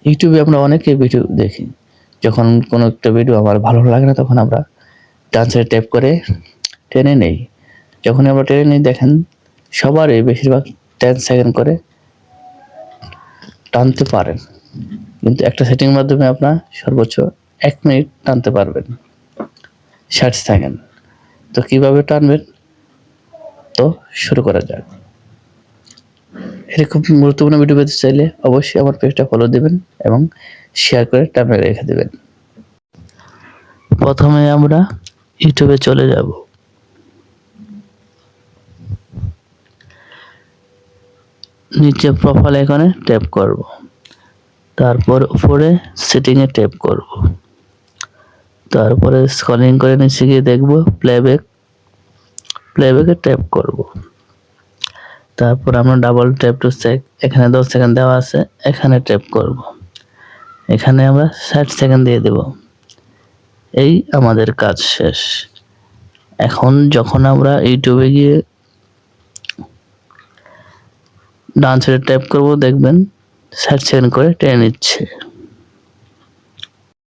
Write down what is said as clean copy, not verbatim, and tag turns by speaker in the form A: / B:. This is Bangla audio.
A: ইউটিউবে আমরা অনেকে ভিডিও দেখি, যখন কোনো একটা ভিডিও আমার ভালো লাগে না তখন আমরা ডান সাইডে ট্যাপ করে টেনে নেই। যখন আমরা টেনে নিই দেখেন সবারই বেশিরভাগ 10 সেকেন্ড করে টানতে পারেন, কিন্তু একটা সেটিং মাধ্যমে আপনার সর্বোচ্চ 1 মিনিট টানতে পারবেন, 60 সেকেন্ড। তো কিভাবে টানবেন, তো শুরু করা যাক। এরকম গুরুত্বপূর্ণ ভিডিও পেতে চাইলে অবশ্যই আমার পেজটা ফলো দিবেন এবং শেয়ার করে টাইমে রেখে দিবেন। প্রথমে আমরা ইউটিউবে চলে যাব। নিচে প্রোফাইল আইকনে ট্যাপ করব, তারপর উপরে সেটিং এ ট্যাপ করব, তারপরে স্ক্রলিং করে নিচে গিয়ে দেখব প্লেব্যাকে ট্যাপ করব। তারপর আমরা ডাবল ট্যাপ টু চেক, এখানে 10 সেকেন্ড দেওয়া আছে, এখানে ট্যাপ করব। এখানে আমরা 60 সেকেন্ড দিয়ে দেব। এই আমাদের কাজ শেষ। এখন যখন আমরা ইউটিউবে গিয়ে ডান সাইডে ট্যাপ করব দেখবেন 60 সেকেন্ড করে টেনে নিচ্ছে।